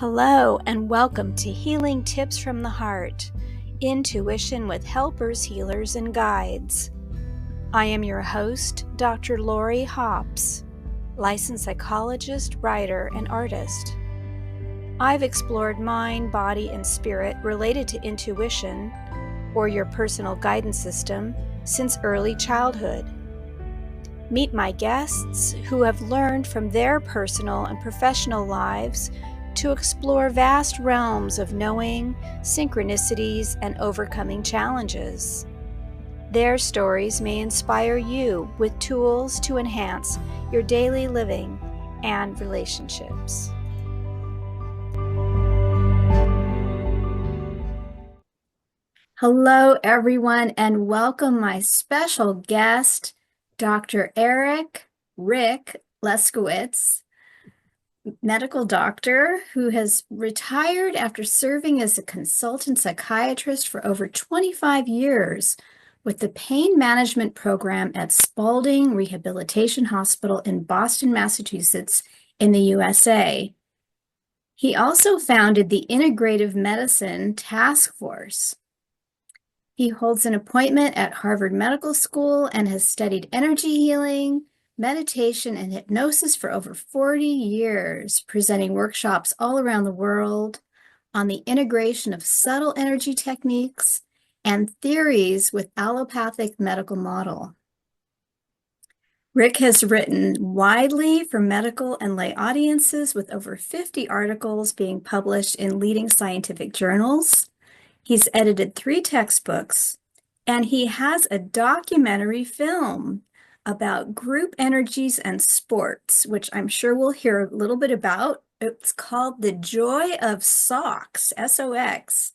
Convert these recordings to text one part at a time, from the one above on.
Hello and welcome to Healing Tips from the Heart, Intuition with Helpers, Healers, and Guides. I am your host, Dr. Lori Hops, licensed psychologist, writer, and artist. I've explored mind, body, and spirit related to intuition, or your personal guidance system, since early childhood. Meet my guests who have learned from their personal and professional lives to explore vast realms of knowing, synchronicities, and overcoming challenges. Their stories may inspire you with tools to enhance your daily living and relationships. Hello, everyone, and welcome my special guest, Dr. Rick Leskowitz, medical doctor who has retired after serving as a consultant psychiatrist for over 25 years with the pain management program at Spaulding Rehabilitation Hospital in Boston, Massachusetts, in the USA. He also founded the Integrative Medicine Task Force. He holds an appointment at Harvard Medical School and has studied energy healing, meditation, and hypnosis for over 40 years, presenting workshops all around the world on the integration of subtle energy techniques and theories with allopathic medical model. Rick has written widely for medical and lay audiences with over 50 articles being published in leading scientific journals. He's edited 3 textbooks, and he has a documentary film about group energies and sports, which I'm sure we'll hear a little bit about. It's called The Joy of Socks, S-O-X,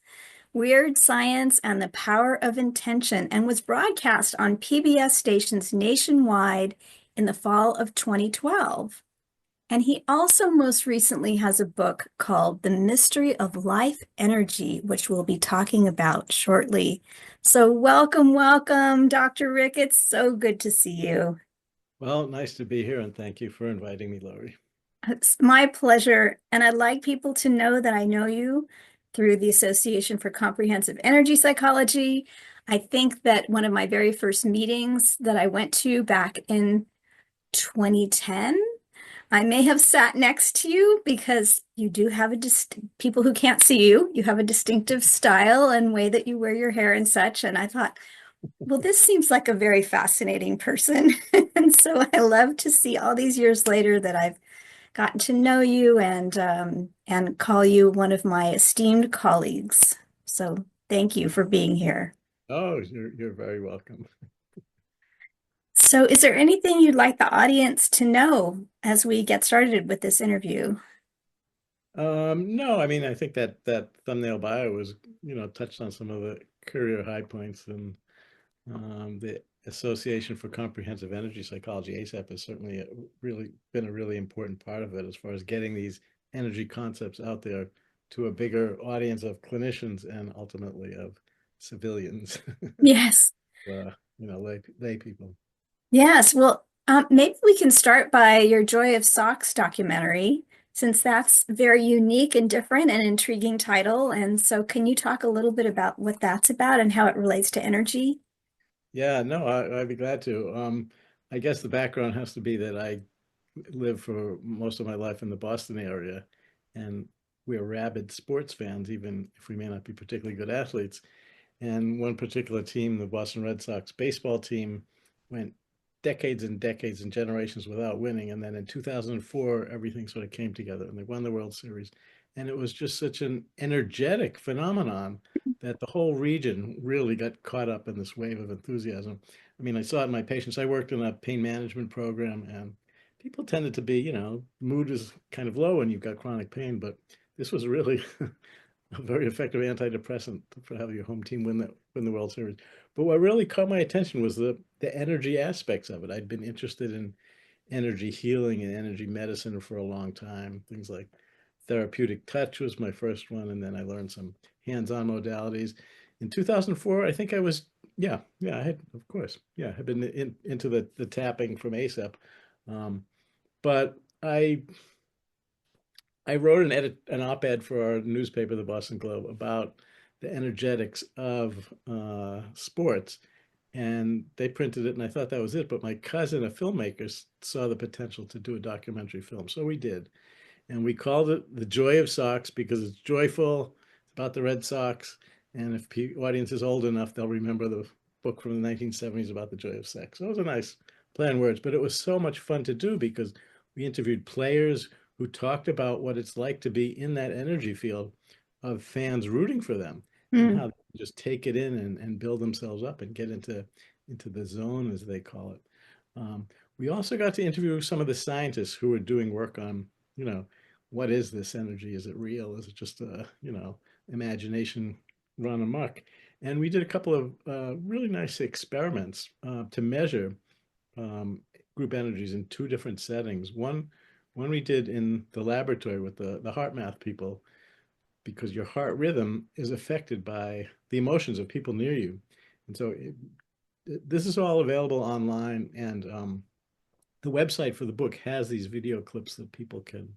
Weird Science and the Power of Intention, and was broadcast on PBS stations nationwide in the fall of 2012. And he also most recently has a book called The Mystery of Life Energy, which we'll be talking about shortly. So welcome, Dr. Rick. It's so good to see you. Well, nice to be here, and thank you for inviting me, Lori. It's my pleasure. And I'd like people to know that I know you through the Association for Comprehensive Energy Psychology. I think that one of my very first meetings that I went to back in 2010, I may have sat next to you because you do have people who can't see you, you have a distinctive style and way that you wear your hair and such. And I thought, well, this seems like a very fascinating person. And so I love to see all these years later that I've gotten to know you and call you one of my esteemed colleagues. So thank you for being here. Oh, you're very welcome. So is there anything you'd like the audience to know as we get started with this interview? No, I mean, I think that thumbnail bio was, touched on some of the career high points, and the Association for Comprehensive Energy Psychology, ACEP, has certainly been a really important part of it as far as getting these energy concepts out there to a bigger audience of clinicians and ultimately of civilians. Yes. Lay people. Yes. Well, maybe we can start by your Joy of Socks documentary, since that's a very unique and different and intriguing title. And so can you talk a little bit about what that's about and how it relates to energy? Yeah, no, I'd be glad to. I guess the background has to be that I lived for most of my life in the Boston area, and we're rabid sports fans, even if we may not be particularly good athletes. And one particular team, the Boston Red Sox baseball team, went decades and decades and generations without winning. And then in 2004, everything sort of came together and they won the World Series. And it was just such an energetic phenomenon that the whole region really got caught up in this wave of enthusiasm. I mean, I saw it in my patients. I worked in a pain management program, and people tended to be, mood is kind of low when you've got chronic pain, but this was really a very effective antidepressant for having your home team win the World Series. But what really caught my attention was the energy aspects of it. I'd been interested in energy healing and energy medicine for a long time. Things like therapeutic touch was my first one, and then I learned some hands-on modalities. In 2004, I think I was, I had, of course, had been into the tapping from ACEP. But I I wrote an op-ed for our newspaper, the Boston Globe, about the energetics of sports, and they printed it, and I thought that was it. But my cousin, a filmmaker, saw the potential to do a documentary film, so we did, and we called it "The Joy of Sox" because it's joyful. It's about the Red Sox, and if the audience is old enough, they'll remember the book from the 1970s about the joy of sex. So it was a nice play on words, but it was so much fun to do because we interviewed players who talked about what it's like to be in that energy field of fans rooting for them and Hmm. how they just take it in and build themselves up and get into the zone, as they call it. We also got to interview some of the scientists who were doing work on, you know, what is this energy? Is it real? Is it just a, imagination run amok? And we did a couple of really nice experiments to measure um, group energies in two different settings. One we did in the laboratory with the heart math people, because your heart rhythm is affected by the emotions of people near you. And so this is all available online, and the website for the book has these video clips that people can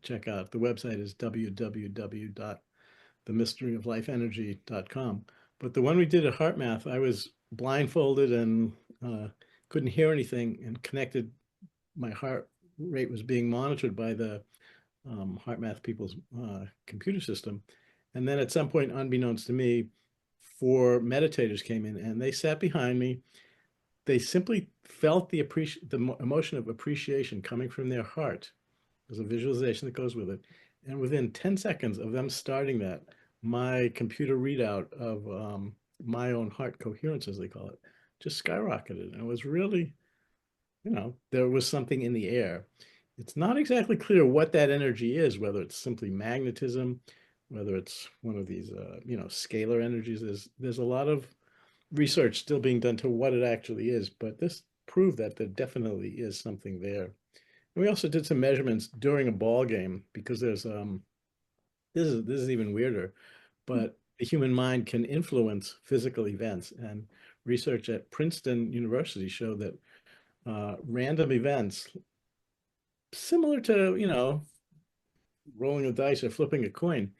check out. The website is www.themysteryoflifeenergy.com. But the one we did at HeartMath, I was blindfolded and uh, couldn't hear anything and connected. My heart rate was being monitored by the HeartMath people's computer system. And then at some point, unbeknownst to me, four meditators came in and they sat behind me. They simply felt the emotion of appreciation coming from their heart. There's a visualization that goes with it. And within 10 seconds of them starting that, my computer readout of my own heart coherence, as they call it, just skyrocketed. And it was really, there was something in the air. It's not exactly clear what that energy is, whether it's simply magnetism, whether it's one of these, scalar energies. There's a lot of research still being done to what it actually is, but this proved that there definitely is something there. And we also did some measurements during a ball game because there's this is even weirder, but the human mind can influence physical events, and research at Princeton University showed that random events similar to, rolling a dice or flipping a coin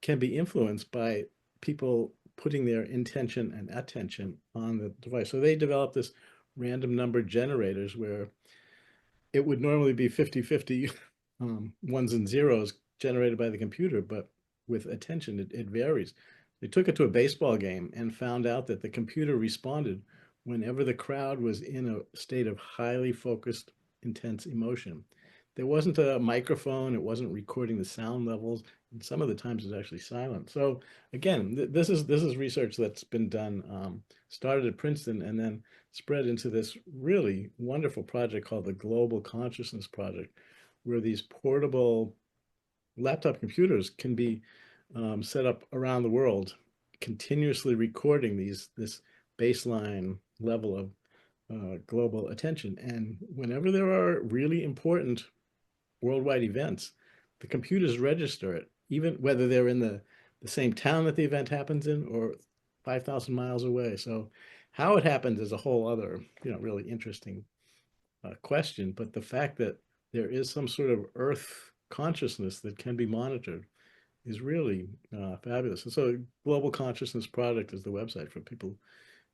can be influenced by people putting their intention and attention on the device. So they developed this random number generators where it would normally be 50-50 ones and zeros generated by the computer, but with attention, it varies. They took it to a baseball game and found out that the computer responded whenever the crowd was in a state of highly focused, intense emotion. There wasn't a microphone, it wasn't recording the sound levels, and some of the times it's actually silent. So again, this is research that's been done, started at Princeton and then spread into this really wonderful project called the Global Consciousness Project, where these portable laptop computers can be set up around the world, continuously recording this baseline level of global attention. And whenever there are really important worldwide events, the computers register it, even whether they're in the same town that the event happens in or 5,000 miles away. So how it happens is a whole other, really interesting question. But the fact that there is some sort of earth consciousness that can be monitored is really fabulous. And so Global Consciousness Project is the website for people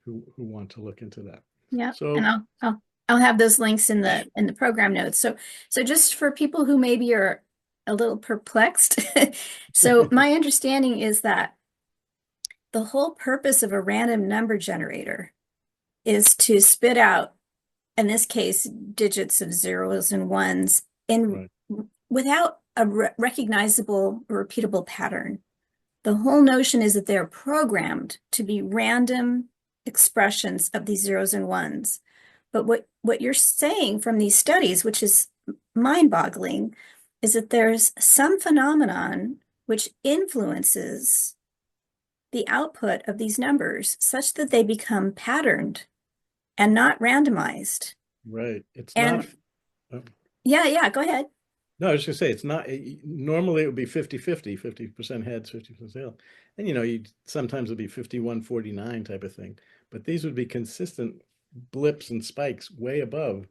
who want to look into that. Yeah, and So I'll have those links in the program notes. So just for people who maybe are a little perplexed, so my understanding is that the whole purpose of a random number generator is to spit out, in this case, digits of zeros and ones in right, without a recognizable or repeatable pattern. The whole notion is that they're programmed to be random expressions of these zeros and ones. But what you're saying from these studies, which is mind-boggling, is that there's some phenomenon which influences the output of these numbers such that they become patterned and not randomized. right. It's not. And uh, yeah, go ahead. No, I was just gonna say it's not. Normally it would be 50-50, 50% heads, 50% tail. And you sometimes it'd be 51-49 type of thing. But these would be consistent blips and spikes way above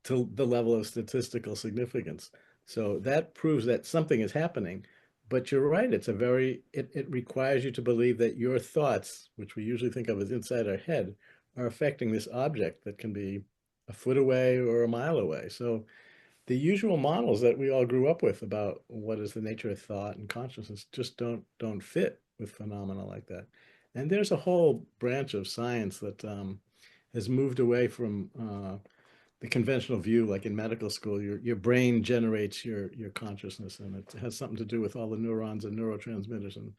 to the level of statistical significance. So that proves that something is happening. But you're right, it requires you to believe that your thoughts, which we usually think of as inside our head, are affecting this object that can be a foot away or a mile away. So the usual models that we all grew up with about what is the nature of thought and consciousness just don't fit with phenomena like that. And there's a whole branch of science that has moved away from the conventional view, like in medical school, your brain generates your consciousness, and it has something to do with all the neurons and neurotransmitters. And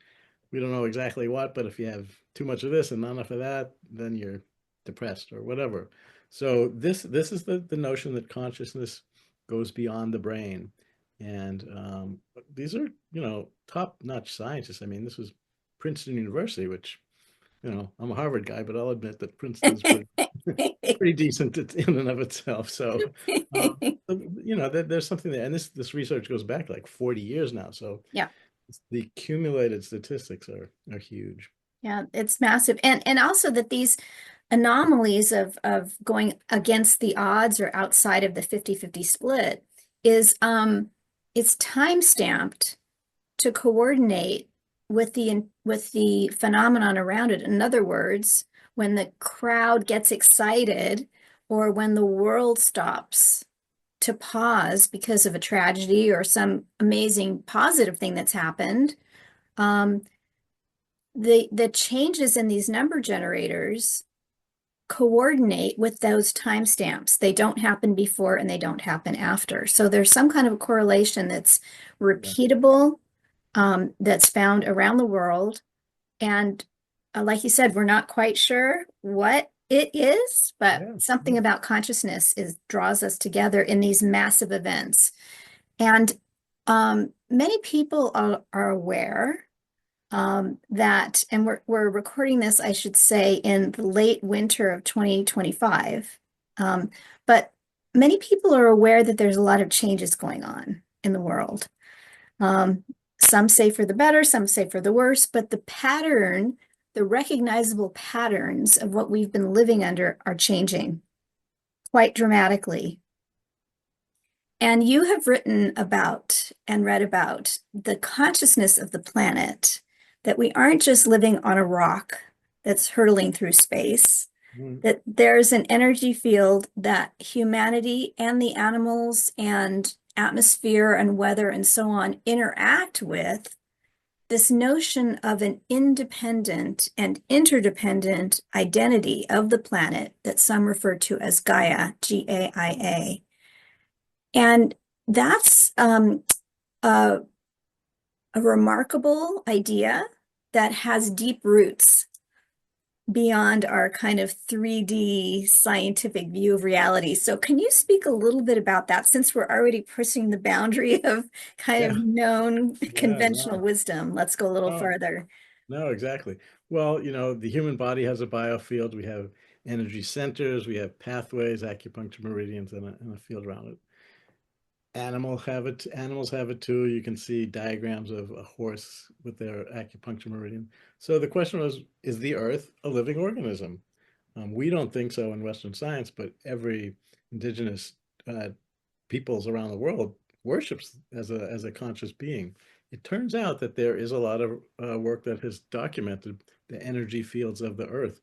we don't know exactly what, but if you have too much of this and not enough of that, then you're depressed or whatever. So this is the notion that consciousness goes beyond the brain. And these are, top-notch scientists. I mean, this was Princeton University, which, I'm a Harvard guy, but I'll admit that Princeton's pretty decent in and of itself. So, there's something there. And this research goes back like 40 years now. So Yeah. the accumulated statistics are huge. Yeah, it's massive. And also that these anomalies of going against the odds or outside of the 50-50 split is it's time stamped to coordinate with the phenomenon around it. In other words, when the crowd gets excited or when the world stops to pause because of a tragedy or some amazing positive thing that's happened, the changes in these number generators coordinate with those timestamps. They don't happen before and they don't happen after. So there's some kind of a correlation that's Yeah. repeatable, that's found around the world. And like you said, we're not quite sure what it is, but Yeah. something Yeah. about consciousness draws us together in these massive events. And many people are aware that, and we're recording this, I should say, in the late winter of 2025. But many people are aware that there's a lot of changes going on in the world. Um, some say for the better, some say for the worse, but the recognizable patterns of what we've been living under are changing quite dramatically. And you have written about and read about the consciousness of the planet, that we aren't just living on a rock that's hurtling through space, Mm. that there's an energy field that humanity and the animals and atmosphere and weather and so on interact with. This notion of an independent and interdependent identity of the planet that some refer to as Gaia, Gaia. And that's a, a remarkable idea that has deep roots beyond our kind of 3D scientific view of reality. So can you speak a little bit about that, since we're already pushing the boundary of kind Yeah. of known Yeah. conventional No. wisdom? Let's go a little No. further. No, exactly. Well, the human body has a biofield. We have energy centers, we have pathways, acupuncture meridians, and a field around it. Animals have it too. You can see diagrams of a horse with their acupuncture meridian. So the question was, is the earth a living organism? We don't think so in Western science, but every indigenous uh, peoples around the world worships as a conscious being. It turns out that there is a lot of work that has documented the energy fields of the earth.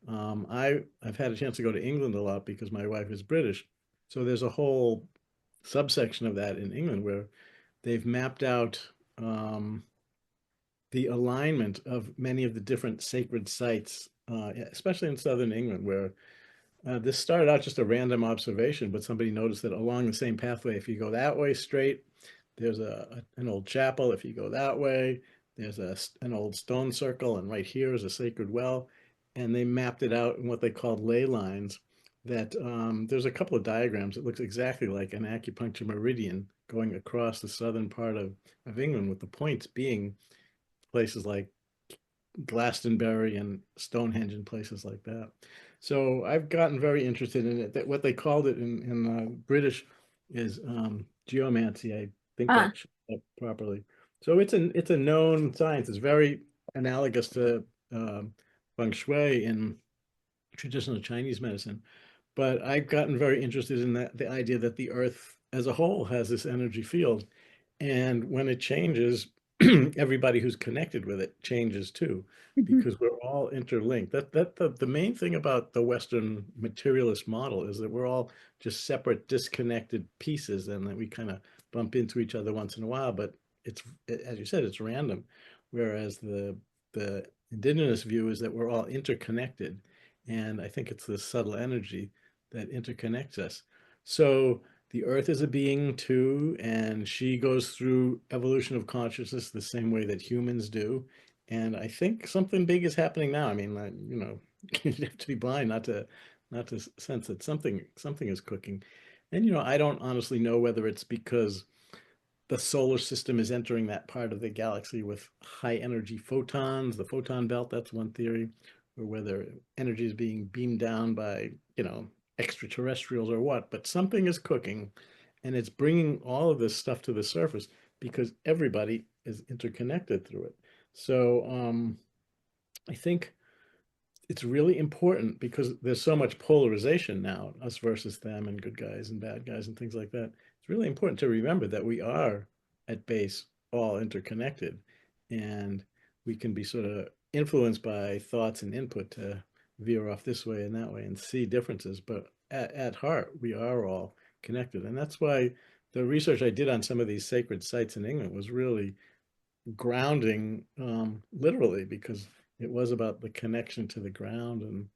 I've had a chance to go to England a lot because my wife is British. So there's a whole subsection of that in England where they've mapped out the alignment of many of the different sacred sites, especially in southern England, where this started out just a random observation, but somebody noticed that along the same pathway, if you go that way straight, there's an old chapel. If you go that way, there's an old stone circle, and right here is a sacred well. And they mapped it out in what they called ley lines. That there's a couple of diagrams. It looks exactly like an acupuncture meridian going across the southern part of England, with the points being places like Glastonbury and Stonehenge and places like that. So I've gotten very interested in it. That what they called it in British is geomancy. I think Ah, that should be up properly. So it's a known science. It's very analogous to feng shui in traditional Chinese medicine. But I've gotten very interested in the idea that the earth as a whole has this energy field. And when it changes, everybody who's connected with it changes too, Mhm. because we're all interlinked. The main thing about the Western materialist model is that we're all just separate, disconnected pieces, and that we kind of bump into each other once in a while. But it's, as you said, it's random. Whereas the indigenous view is that we're all interconnected, and I think it's the subtle energy that interconnects us. So the earth is a being too, and she goes through evolution of consciousness the same way that humans do. And I think something big is happening now. I mean, you have to be blind not to sense that something is cooking. And I don't honestly know whether it's because the solar system is entering that part of the galaxy with high energy photons, the photon belt, that's one theory, or whether energy is being beamed down by, extraterrestrials or what, but something is cooking and it's bringing all of this stuff to the surface because everybody is interconnected through it. So I think it's really important because there's so much polarization now, us versus them and good guys and bad guys and things like that. It's really important to remember that we are at base all interconnected, and we can be sort of influenced by thoughts and input to veer off this way and that way and see differences. But at heart, we are all connected. And that's why the research I did on some of these sacred sites in England was really grounding, literally, because it was about the connection to the ground. And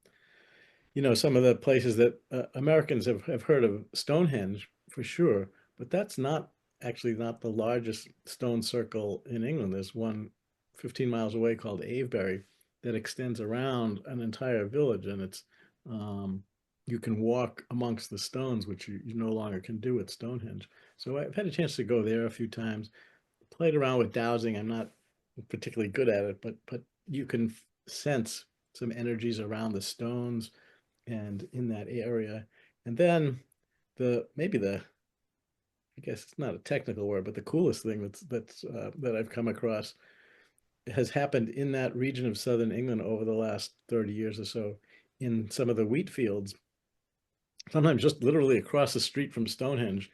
some of the places that Americans have heard of Stonehenge for sure, but that's not actually not the largest stone circle in England. There's one 15 miles away called Avebury that extends around an entire village, and it's um, you can walk amongst the stones, which you no longer can do at Stonehenge. So I've had a chance to go there a few times, played around with dowsing. I'm not particularly good at it, but you can sense some energies around the stones and in that area. And then maybe the I guess it's not a technical word, but the coolest thing that I've come across has happened in that region of southern England over the last 30 years or so, in some of the wheat fields, sometimes just literally across the street from Stonehenge,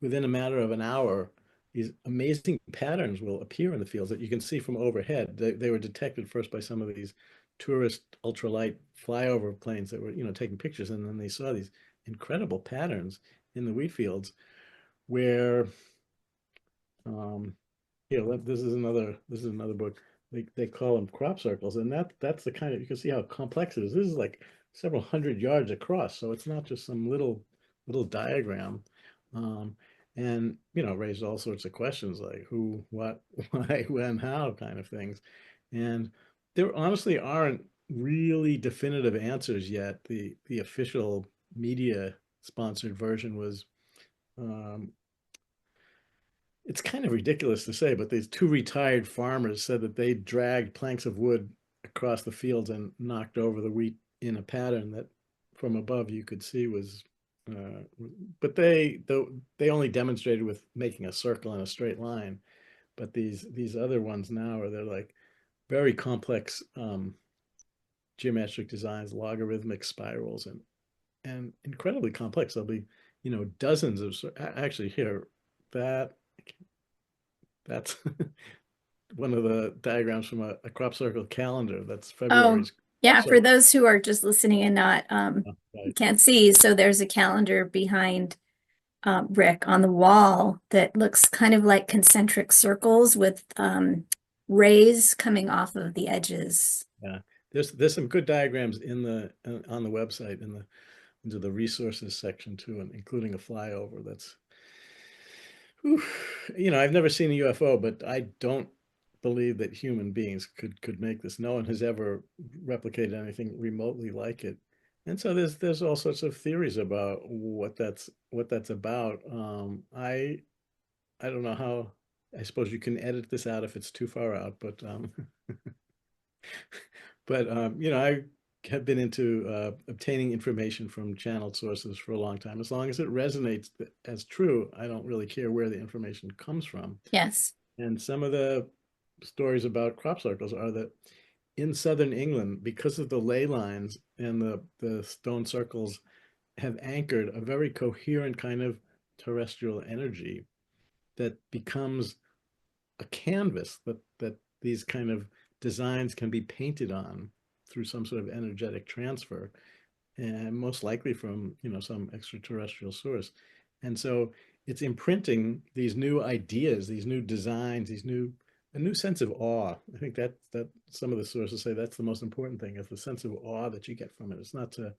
within a matter of an hour, these amazing patterns will appear in the fields that you can see from overhead. They were detected first by some of these tourist ultralight flyover planes that were, taking pictures, and then they saw these incredible patterns in the wheat fields where, um, this is another book. They call them crop circles, and that's the kind of, you can see how complex it is. This is like several hundred yards across, so it's not just some little diagram. Um, and raised all sorts of questions like who, what, why, when, how kind of things. And there honestly aren't really definitive answers yet. The official media sponsored version was, um, it's kind of ridiculous to say, but these two retired farmers said that they dragged planks of wood across the fields and knocked over the wheat in a pattern that from above you could see was, uh, but they only demonstrated with making a circle in a straight line. But these other ones now they're like very complex, geometric designs, logarithmic spirals, and incredibly complex. There'll be, dozens of, actually here, that that's one of the diagrams from a crop circle calendar. That's Oh, February's crop yeah, for circle. those who are just listening and not Oh, right. can't see, so there's a calendar behind Rick on the wall that looks kind of like concentric circles with rays coming off of the edges. Yeah. There's some good diagrams in the on the website in the into the resources section too, and including a flyover that's, whew, I've never seen a UFO, but I don't believe that human beings could make this. No one has ever replicated anything remotely like it. And so there's all sorts of theories about what that's about. I don't know how. I suppose you can edit this out if it's too far out, but I have been into obtaining information from channeled sources for a long time. As long as it resonates as true, I don't really care where the information comes from. Yes. And some of the stories about crop circles are that in southern England, because of the ley lines and the stone circles have anchored a very coherent kind of extraterrestrial energy that becomes a canvas that these kind of designs can be painted on through some sort of energetic transfer, and most likely from, some extraterrestrial source. And so it's imprinting these new ideas, these new designs, a new sense of awe. I think that some of the sources say that's the most important thing, is the sense of awe that you get from it. It's not to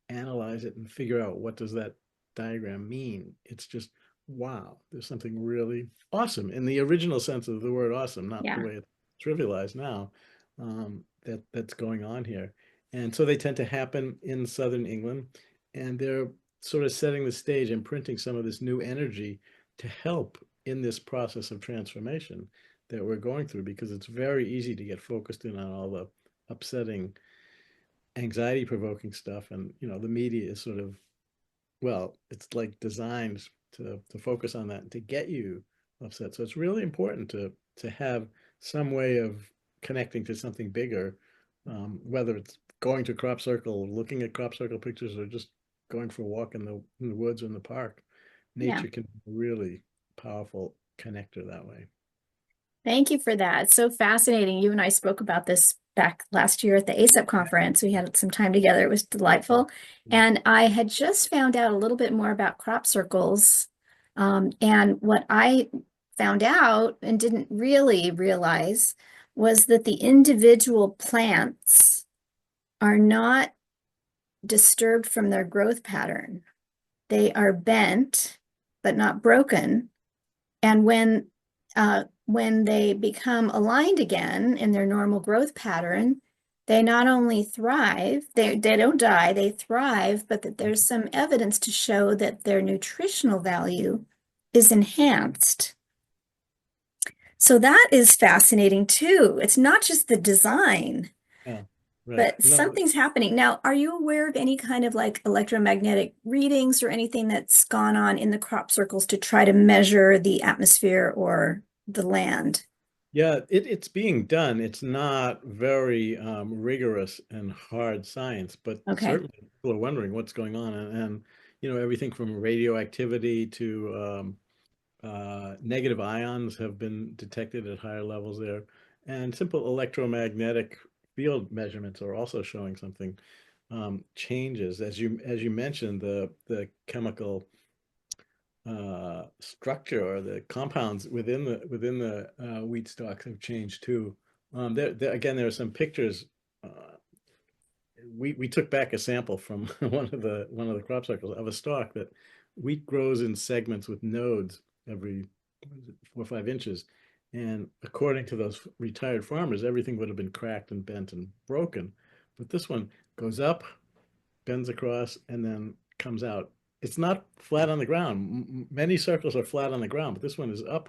analyze it and figure out what does that diagram mean. It's just, wow, there's something really awesome in the original sense of the word awesome, not the Yeah. way it's trivialized now, that's going on here. And so they tend to happen in Southern England, and they're sort of setting the stage, imprinting some of this new energy to help in this process of transformation that we're going through, because it's very easy to get focused in on all the upsetting, anxiety provoking stuff. And, the media is sort of, well, it's like designed to focus on that and to get you upset. So it's really important to have some way of connecting to something bigger, whether it's going to crop circle, looking at crop circle pictures, or just going for a walk in the woods or in the park. Yeah. Nature can be a really powerful connector that way. Thank you for that. It's so fascinating. You and I spoke about this back last year at the ACEP conference. We had some time together. It was delightful. And I had just found out a little bit more about crop circles. And what I found out and didn't really realize was that the individual plants are not disturbed from their growth pattern. They are bent, but not broken. And when they become aligned again in their normal growth pattern, they not only thrive, they don't die, they thrive, but that there's some evidence to show that their nutritional value is enhanced. So that is fascinating too. It's not just the design, Yeah, right. but No, something's happening. Now, are you aware of any kind of like electromagnetic readings or anything that's gone on in the crop circles to try to measure the atmosphere or the land? yeah, it's being done. It's not very rigorous and hard science, but Okay. certainly people are wondering what's going on. And everything from radioactivity to negative ions have been detected at higher levels there. And simple electromagnetic field measurements are also showing something, changes. As you mentioned, the chemical structure or the compounds within the wheat stalks have changed too. Again, there are some pictures. We took back a sample from one of the crop circles of a stalk that wheat grows in segments with nodes every, what is it, 4 or 5 inches. And according to those retired farmers, everything would have been cracked and bent and broken. But this one goes up, bends across, and then comes out. It's not flat on the ground. Many circles are flat on the ground, but this one is up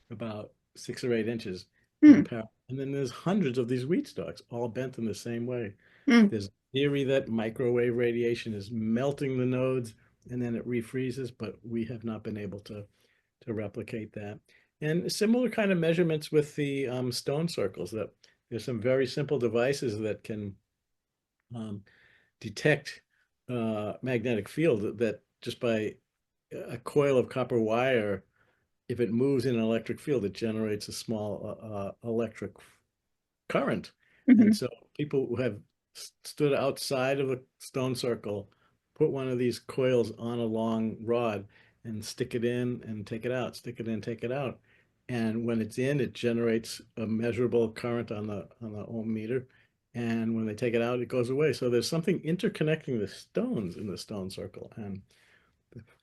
about 6 or 8 inches Hmm. in parallel. And then there's hundreds of these wheat stalks, all bent in the same way. Hmm. There's a theory that microwave radiation is melting the nodes and then it refreezes, but we have not been able to replicate that. And similar kind of measurements with the stone circles. That there's some very simple devices that can um, detect magnetic field, that just by a coil of copper wire, if it moves in an electric field, it generates a small electric current. And Mhm. so people who have stood outside of a stone circle, put one of these coils on a long rod and stick it in and take it out, stick it in, take it out. And when it's in, it generates a measurable current on the ohm meter. And when they take it out, it goes away. So there's something interconnecting the stones in the stone circle. And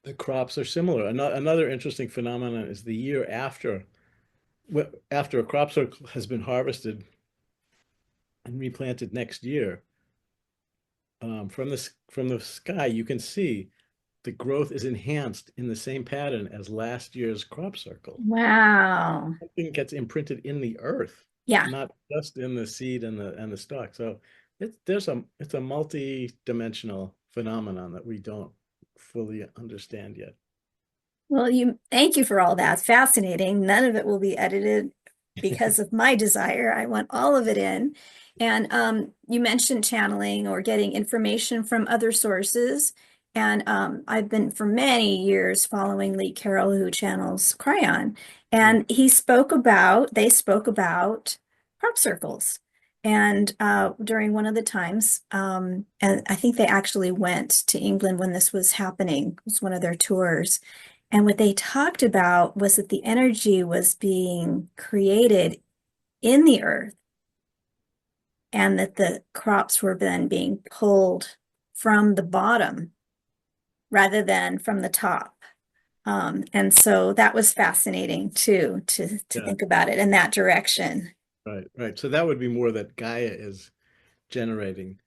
the crops are similar. Another interesting phenomenon is the year after a crop circle has been harvested and replanted next year, from the sky, you can see the growth is enhanced in the same pattern as last year's crop circle. Wow. Something gets imprinted in the earth, Yeah. not just in the seed and the stalk. So it's a multi-dimensional phenomenon that we don't fully understand yet. Well, you thank you for all that. Fascinating. None of it will be edited because of my desire. I want all of it in. And you mentioned channeling or getting information from other sources. And I've been for many years following Lee Carroll, who channels Cryon. Mm. And they spoke about crop circles. And during one of the times, and I think they actually went to England when this was happening, it was one of their tours. And what they talked about was that the energy was being created in the earth and that the crops were then being pulled from the bottom rather than from the top. And so that was fascinating too, to Yeah, think about it in that direction. right, right. So that would be more that Gaia is generating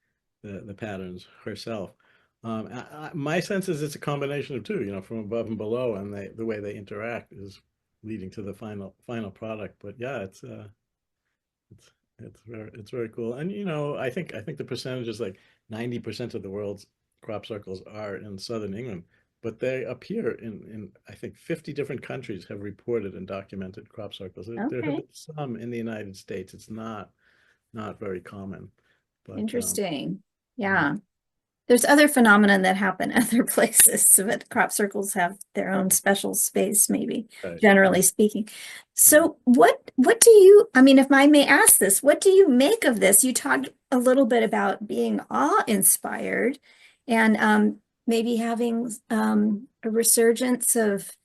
the patterns herself. My sense is it's a combination of two, from above and below, and the way they interact is leading to the final product. But yeah, it's it's very cool. And I think the percentage is like 90% of the world's crop circles are in southern England, but they appear in I think 50 different countries have reported and documented crop circles. There have Okay, been some in the United States. It's not very common, but interesting. mm, Yeah. There's other phenomena that happen other places, but crop circles have their own special space, maybe, right, generally right. speaking. Mm. So what do you, I mean, if I may ask this, what do you make of this? You talked a little bit about being awe-inspired and maybe having a resurgence of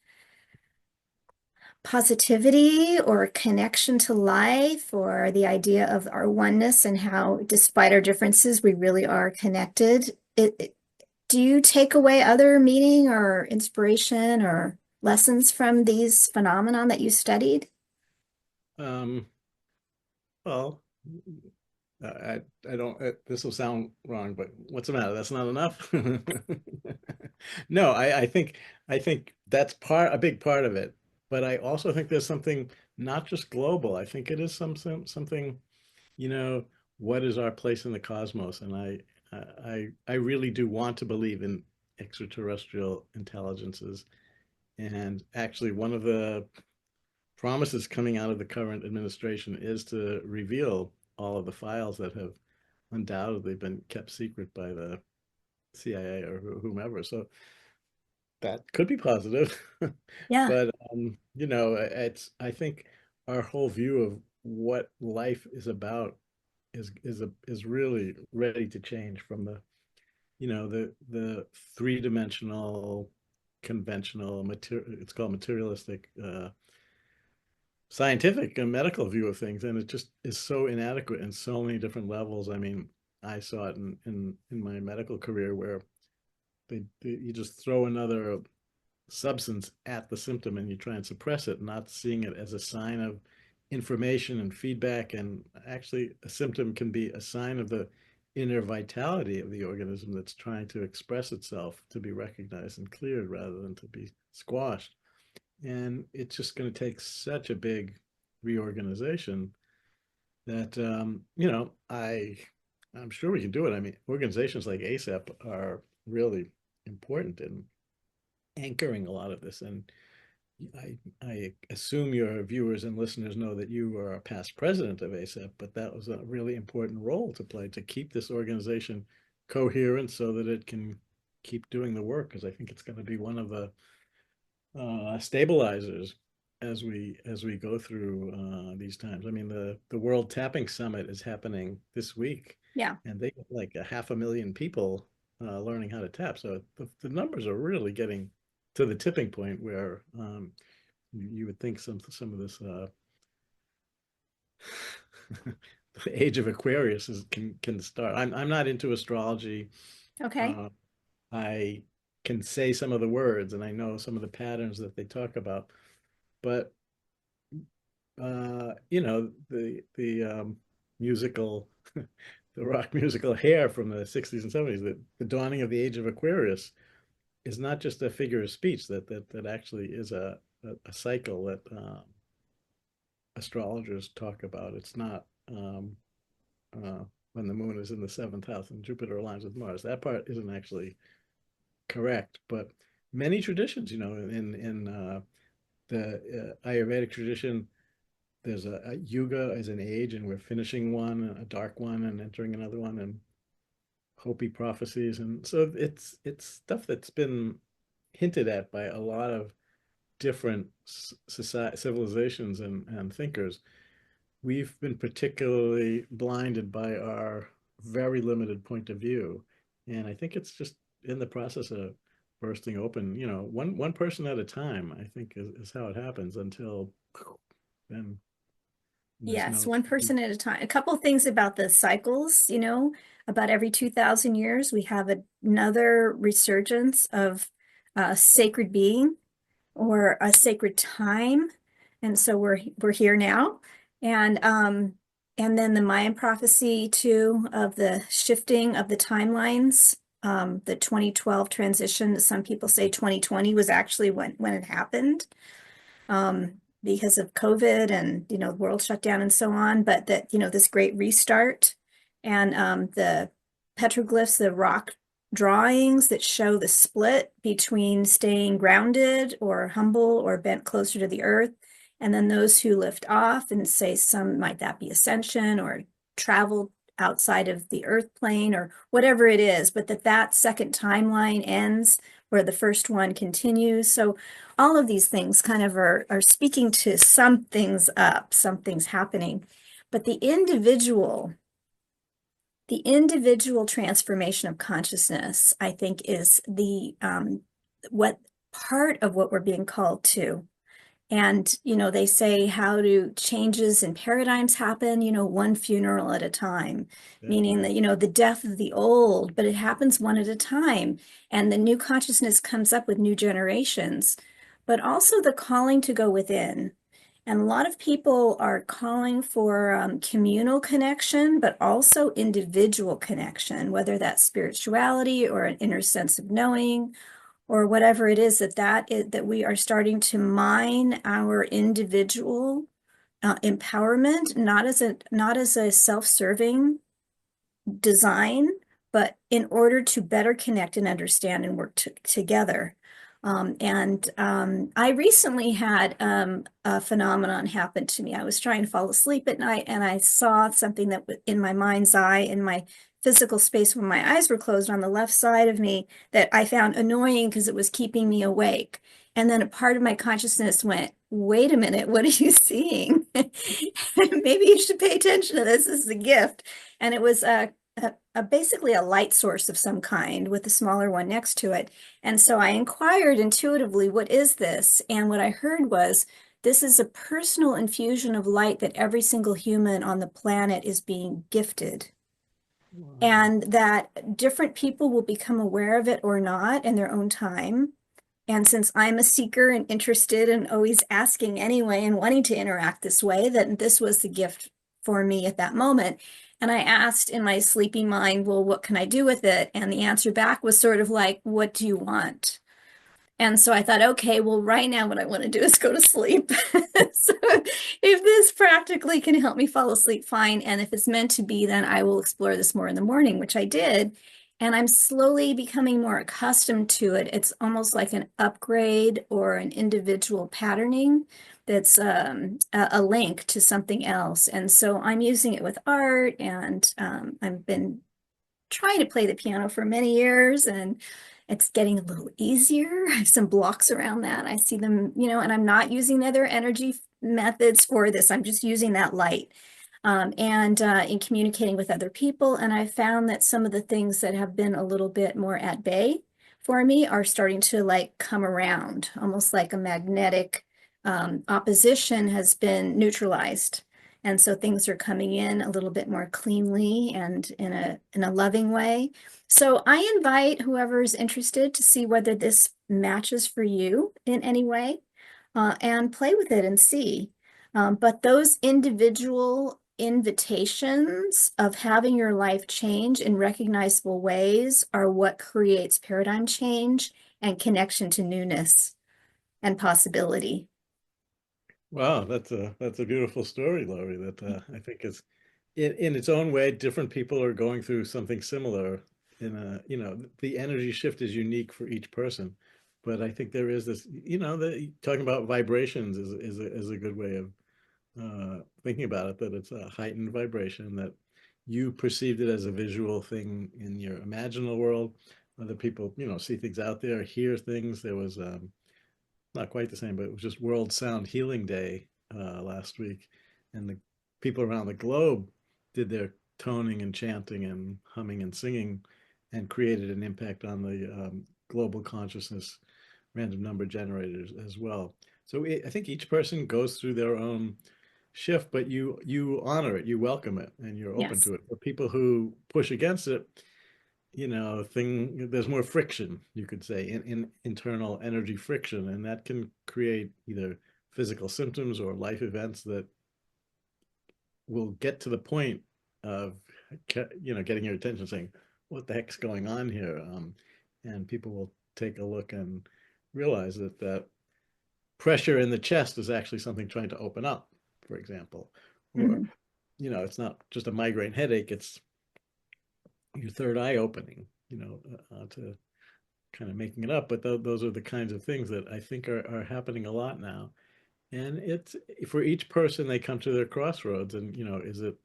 positivity or connection to life or the idea of our oneness and how, despite our differences, we really are connected. Do you take away other meaning or inspiration or lessons from these phenomenon that you studied? Um, well, I don't. This will sound wrong, but what's the matter? That's not enough. No, I think that's a big part of it. But I also think there's something not just global. I think it is something, you know, what is our place in the cosmos? And I really do want to believe in extraterrestrial intelligences. And actually, one of the promises coming out of the current administration is to reveal all of the files that have undoubtedly been kept secret by the CIA or whomever. So that could be positive. Yeah, But it's I think our whole view of what life is about is really ready to change from the three-dimensional conventional material, it's called materialistic, scientific and medical view of things, and it just is so inadequate in so many different levels. I mean, I saw it in my medical career where you just throw another substance at the symptom and you try and suppress it, not seeing it as a sign of information and feedback. And actually, a symptom can be a sign of the inner vitality of the organism that's trying to express itself, to be recognized and cleared rather than to be squashed. And it's just going to take such a big reorganization that I'm sure we can do it. I mean, organizations like ACEP are really important in anchoring a lot of this. And I assume your viewers and listeners know that you are a past president of ACEP, but that was a really important role to play to keep this organization coherent so that it can keep doing the work. Because I think it's going to be one of the stabilizers as we go through these times. I mean, the World Tapping Summit is happening this week, yeah. and they get like a 500,000 people learning how to tap. So the numbers are really getting to the tipping point where you would think some of this the age of Aquarius can start. I'm not into astrology. Okay. Uh, I can say some of the words and I know some of the patterns that they talk about, but the musical, the rock musical Hair from the 60s and 70s, the dawning of the age of Aquarius is not just a figure of speech, that actually is a cycle that astrologers talk about. It's not uh, when the moon is in the seventh house and Jupiter aligns with Mars. That part isn't actually correct, but many traditions, in the Ayurvedic tradition, there's a yuga as an age, and we're finishing one, a dark one, and entering another one. And Hopi prophecies, and so it's stuff that's been hinted at by a lot of different society, civilizations and thinkers. We've been particularly blinded by our very limited point of view, and I think it's just in the process of bursting open. One person at a time, I think, is how it happens until then there's Yes, no. one person at a time. A couple of things about the cycles, about every 2,000 years, we have another resurgence of a sacred being or a sacred time. And so we're here now. And then the Mayan prophecy too of the shifting of the timelines, the 2012 transition. Some people say 2020 was actually when it happened, because of COVID and, the world shut down and so on, but that, this great restart and the petroglyphs, the rock drawings that show the split between staying grounded or humble or bent closer to the earth. And then those who lift off and say some might that be ascension or travel outside of the earth plane or whatever it is, but that second timeline ends where the first one continues. So all of these things kind of are speaking to some things up, some things happening. But the individual transformation of consciousness, I think, is the what part of what we're being called to. And, they say how do changes in paradigms happen, one funeral at a time, meaning that, the death of the old, but it happens one at a time. And the new consciousness comes up with new generations, but also the calling to go within. And a lot of people are calling for communal connection, but also individual connection, whether that's spirituality or an inner sense of knowing or whatever it is that we are starting to mine our individual empowerment, not as a self-serving design, but in order to better connect and understand and work together. I recently had a phenomenon happen to me. I was trying to fall asleep at night and I saw something that in my mind's eye, in my physical space when my eyes were closed on the left side of me, that I found annoying because it was keeping me awake. And then a part of my consciousness went, wait a minute, what are you seeing? Maybe you should pay attention to this. This is a gift. And it was basically a light source of some kind with a smaller one next to it. And so I inquired intuitively, what is this? And what I heard was, this is a personal infusion of light that every single human on the planet is being gifted. Wow. And that different people will become aware of it or not in their own time. And since I'm a seeker and interested and always asking anyway and wanting to interact this way, that this was the gift for me at that moment. And I asked in my sleepy mind, well, what can I do with it? And the answer back was sort of like, what do you want? And so I thought, okay, well, right now what I want to do is go to sleep. So if this practically can help me fall asleep, fine. And if it's meant to be, then I will explore this more in the morning, which I did. And I'm slowly becoming more accustomed to it. It's almost like an upgrade or an individual patterning that's a link to something else. And so I'm using it with art, and I've been trying to play the piano for many years, and it's getting a little easier. I have some blocks around that. I see them, and I'm not using the other energy methods for this. I'm just using that light. And in communicating with other people. And I found that some of the things that have been a little bit more at bay for me are starting to like come around, almost like a magnetic opposition has been neutralized. And so things are coming in a little bit more cleanly and in a loving way. So I invite whoever is interested to see whether this matches for you in any way, and play with it and see. But those individual invitations of having your life change in recognizable ways are what creates paradigm change and connection to newness and possibility. Wow, that's a beautiful story, Laurie. That I think is in its own way, different people are going through something similar. The energy shift is unique for each person, but I think there is this, talking about vibrations is a good way of thinking about it. That it's a heightened vibration that you perceived it as a visual thing in your imaginal world. Other people, see things out there, hear things. There was not quite the same, but it was just World Sound Healing Day last week, and the people around the globe did their toning and chanting and humming and singing, and created an impact on the global consciousness random number generators as well. So I think each person goes through their own shift, but you honor it, you welcome it, and you're open Yes. to it. For people who push against it, there's more friction, you could say, in internal energy friction, and that can create either physical symptoms or life events that will get to the point of getting your attention, saying, what the heck's going on here? And people will take a look and realize that pressure in the chest is actually something trying to open up, for example. Or, Hmm. it's not just a migraine headache, it's your third eye opening, to kind of making it up. But those are the kinds of things that I think are happening a lot now. And it's for each person, they come to their crossroads. And, is it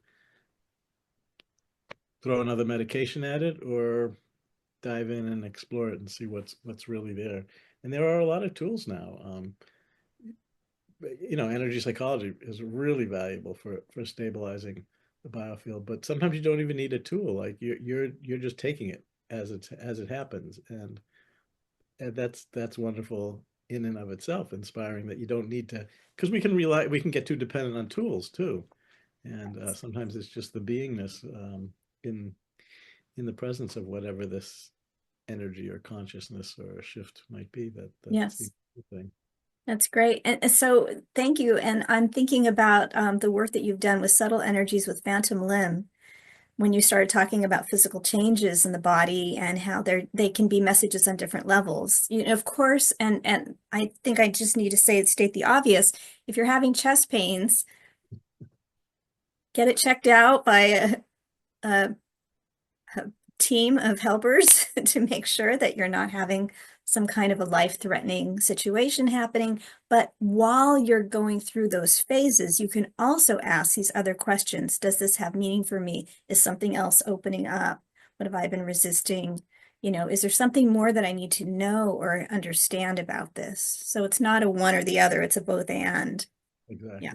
throw another medication at it, or dive in and explore it and see what's really there? And there are a lot of tools now. Energy psychology is really valuable for stabilizing the biofield. But sometimes you don't even need a tool. Like you're just taking it as it happens, and that's wonderful in and of itself, inspiring that you don't need to, because we can get too dependent on tools too, and sometimes it's just the beingness in in the presence of whatever this energy or consciousness or shift might be that's the Yes. thing. That's great. And so thank you. And I'm thinking about the work that you've done with subtle energies with phantom limb when you started talking about physical changes in the body and how they can be messages on different levels. Of course, and I think I just need to state the obvious. If you're having chest pains, get it checked out by a team of helpers to make sure that you're not having some kind of a life-threatening situation happening. But while you're going through those phases, you can also ask these other questions. Does this have meaning for me? Is something else opening up? What have I been resisting? Is there something more that I need to know or understand about this? So it's not a one or the other, it's a both and. Yeah. Exactly.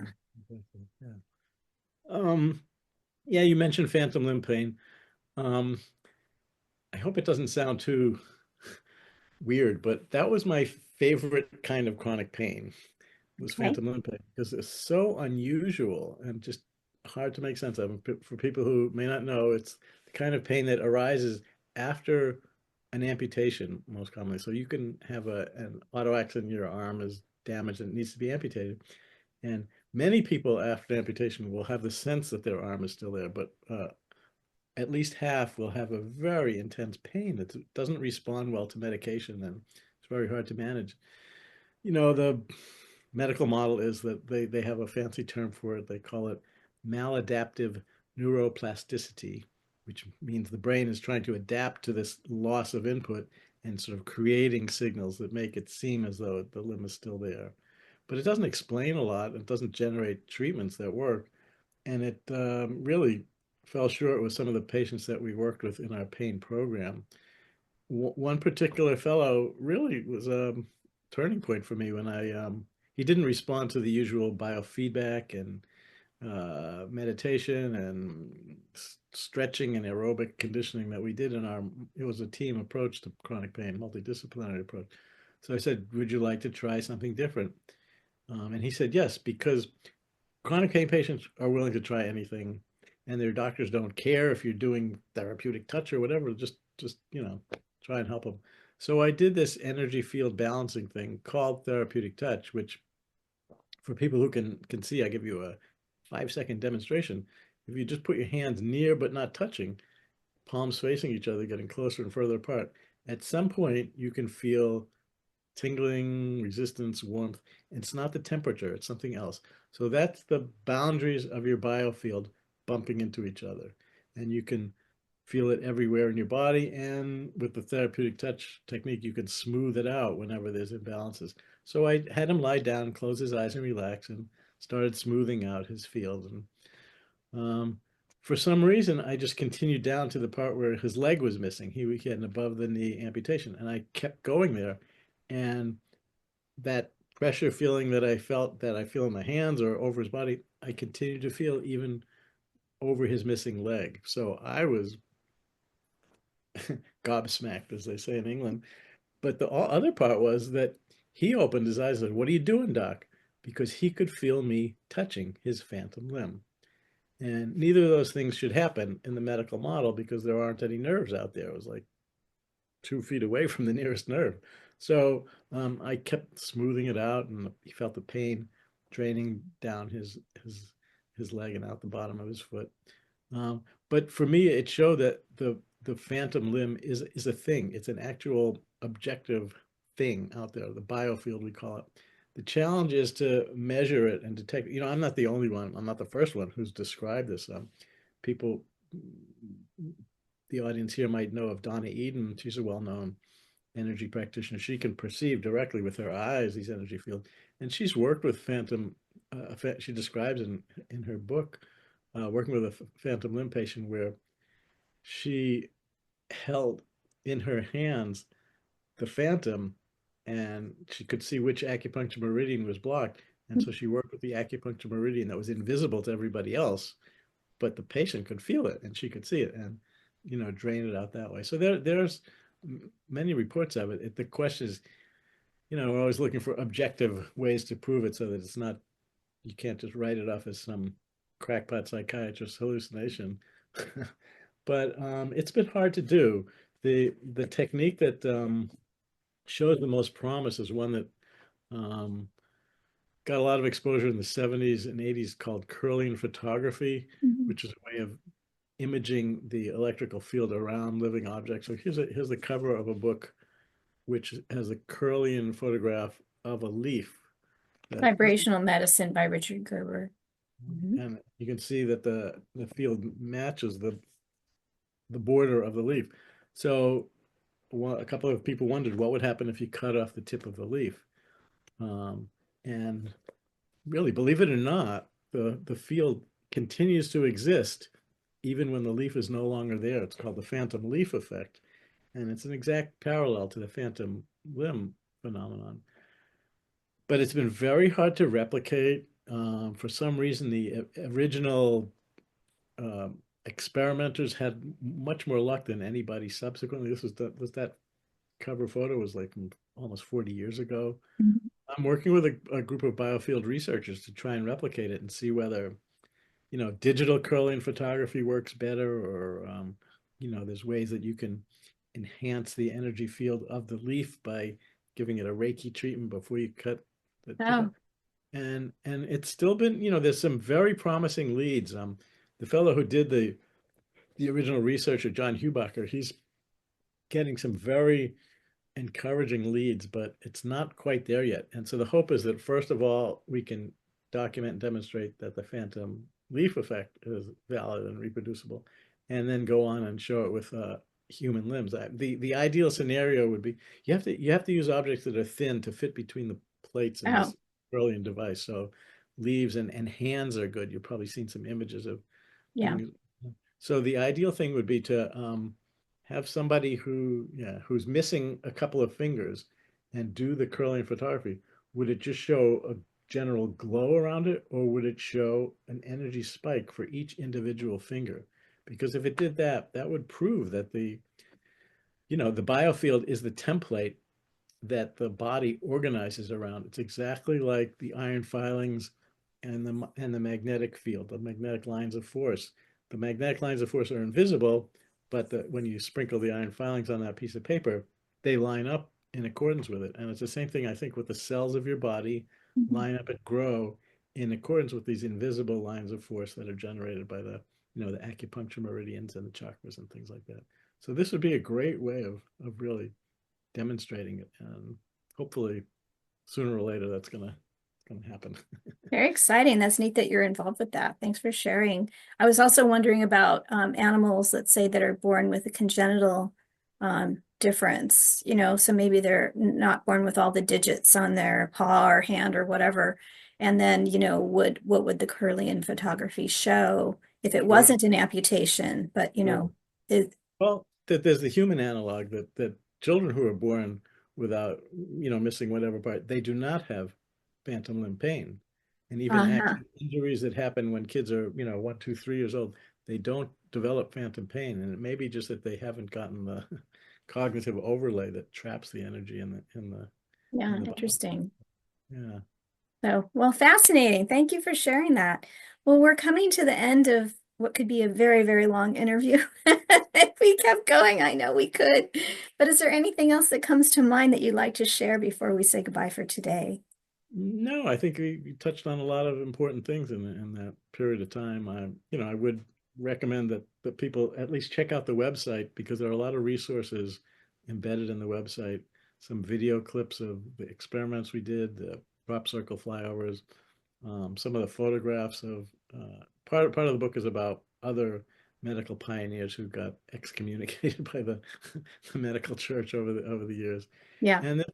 Exactly. Yeah. um yeah, you mentioned phantom limb pain. um I hope it doesn't sound too weird, but that was my favorite kind of chronic pain, was Okay. phantom limb pain, because it's so unusual and just hard to make sense of. For people who may not know, it's the kind of pain that arises after an amputation, most commonly. So you can have an auto accident, your arm is damaged and it needs to be amputated. And many people after amputation will have the sense that their arm is still there, but at least half will have a very intense pain that doesn't respond well to medication, and it's very hard to manage. The medical model is that they have a fancy term for it. They call it maladaptive neuroplasticity, which means the brain is trying to adapt to this loss of input and sort of creating signals that make it seem as though the limb is still there. But it doesn't explain a lot. It doesn't generate treatments that work. And it really fell short with some of the patients that we worked with in our pain program. One particular fellow really was a turning point for me when he didn't respond to the usual biofeedback and meditation and stretching and aerobic conditioning that we did it was a team approach to chronic pain, multidisciplinary approach. So I said, would you like to try something different? And he said yes, because chronic pain patients are willing to try anything, and their doctors don't care if you're doing therapeutic touch or whatever. Just try and help them. So I did this energy field balancing thing called therapeutic touch, which for people who can see, I give you a 5-second demonstration. If you just put your hands near but not touching, palms facing each other, getting closer and further apart, at some point you can feel tingling, resistance, warmth. It's not the temperature, it's something else. So that's the boundaries of your biofield bumping into each other. And you can feel it everywhere in your body. And with the therapeutic touch technique, you can smooth it out whenever there's imbalances. So I had him lie down, close his eyes, and relax, and started smoothing out his field. And for some reason, I just continued down to the part where his leg was missing. He had an above the knee amputation, and I kept going there. And that pressure feeling that I felt that I feel in my hands or over his body, I continued to feel even over his missing leg. So I was gobsmacked, as they say in England. But the other part was that he opened his eyes and said, "What are you doing, Doc?" Because he could feel me touching his phantom limb. And neither of those things should happen in the medical model because there aren't any nerves out there. It was like 2 feet away from the nearest nerve. So I kept smoothing it out, and he felt the pain draining down his leg and out the bottom of his foot. But for me, it showed that the phantom limb is a thing. It's an actual objective thing out there, the biofield we call it. The challenge is to measure it and detect. I'm not the only one. I'm not the first one who's described this. People, the audience here might know of Donna Eden. She's a well-known energy practitioner. She can perceive directly with her eyes these energy fields, and she's worked with phantom. She describes in her book working with a phantom limb patient where she held in her hands the phantom, and she could see which acupuncture meridian was blocked. And so she worked with the acupuncture meridian that was invisible to everybody else, but the patient could feel it and she could see it and, drain it out that way. So there's many reports of it. The question is, we're always looking for objective ways to prove it so that it's not, you can't just write it off as some crackpot psychiatrist hallucination. But it's been hard to do. The technique that shows the most promise is one that got a lot of exposure in the 70s and 80s called Kirlian photography, Mhm. which is a way of imaging the electrical field around living objects. So here's the cover of a book which has a Kirlian photograph of a leaf that, Vibrational Medicine by Richard Gerber. Mhm. and you can see that the field matches the border of the leaf. So a couple of people wondered what would happen if you cut off the tip of the leaf. And really, believe it or not, the field continues to exist even when the leaf is no longer there. It's called the phantom leaf effect, and it's an exact parallel to the phantom limb phenomenon. But it's been very hard to replicate. For some reason, the original experimenters had much more luck than anybody subsequently. This was that cover photo was like almost 40 years ago. Mhm. I'm working with a group of biofield researchers to try and replicate it and see whether, digital Kirlian photography works better, or, there's ways that you can enhance the energy field of the leaf by giving it a Reiki treatment before you cut the tip off. Oh, And it's still been, there's some very promising leads. The fellow who did the original researcher, John Hubacher, he's getting some very encouraging leads, but it's not quite there yet. And so the hope is that, first of all, we can document and demonstrate that the phantom leaf effect is valid and reproducible, and then go on and show it with human limbs. The ideal scenario would be you have to use objects that are thin to fit between the plates in oh, this brilliant device. So leaves and hands are good. You've probably seen some images of yeah. things. So the ideal thing would be to have somebody who's missing a couple of fingers and do the Kirlian photography. Would it just show a general glow around it, or would it show an energy spike for each individual finger? Because if it did that, that would prove that the biofield is the template that the body organizes around. It's exactly like the iron filings and the magnetic field, the magnetic lines of force. The magnetic lines of force are invisible, but when you sprinkle the iron filings on that piece of paper, they line up in accordance with it. And it's the same thing, I think, with the cells of your body Mhm. line up and grow in accordance with these invisible lines of force that are generated by the acupuncture meridians and the chakras and things like that. So this would be a great way of really demonstrating it, and hopefully sooner or later that's gonna happen. Very exciting. That's neat that you're involved with that. Thanks for sharing. I was also wondering about animals, let's say, that are born with a congenital difference, so maybe they're not born with all the digits on their paw or hand or whatever. And then, what would the Kirlian photography show if it Sure. wasn't an amputation, but Sure. it, Well, that there's the human analog that children who are born without, missing whatever part, they do not have phantom limb pain. And even uh-huh. accident injuries that happen when kids are, 1, 2, 3 years old, they don't develop phantom pain. And it may be just that they haven't gotten the cognitive overlay that traps the energy Yeah, in the body. interesting. Yeah. So, well, fascinating. Thank you for sharing that. Well, we're coming to the end of what could be a very, very long interview. If we kept going, I know we could. But is there anything else that comes to mind that you'd like to share before we say goodbye for today? No, I think we touched on a lot of important things in that period of time. I would recommend that people at least check out the website because there are a lot of resources embedded in the website. Some video clips of the experiments we did, the crop circle flyovers, some of the photographs of part of the book is about other medical pioneers who got excommunicated by the medical church over the years. Yeah, And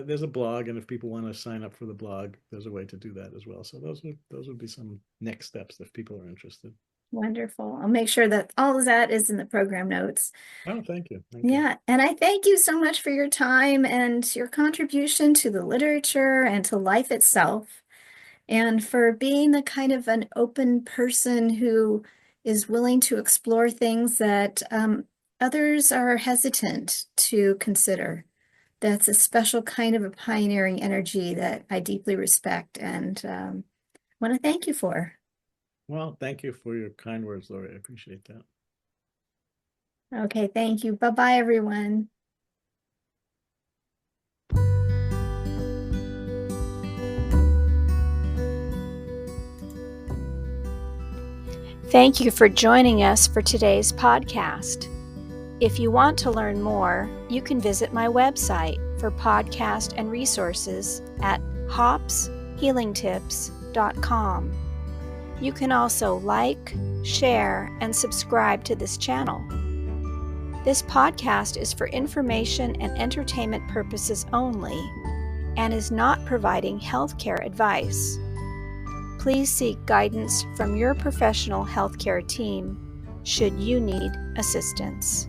there's a blog, and if people want to sign up for the blog, there's a way to do that as well. So those would be some next steps if people are interested. wonderful. I'll make sure that all of that is in the program notes. Oh, thank you, thank you. Yeah, and I thank you so much for your time and your contribution to the literature and to life itself, and for being the kind of an open person who is willing to explore things that others are hesitant to consider. That's a special kind of a pioneering energy that I deeply respect and want to thank you for. Well, thank you for your kind words, Lori. I appreciate that. Okay, thank you. Bye-bye, everyone. Thank you for joining us for today's podcast. If you want to learn more, you can visit my website for podcast and resources at hopshealingtips.com. You can also like, share, and subscribe to this channel. This podcast is for information and entertainment purposes only and is not providing healthcare advice. Please seek guidance from your professional healthcare team should you need assistance.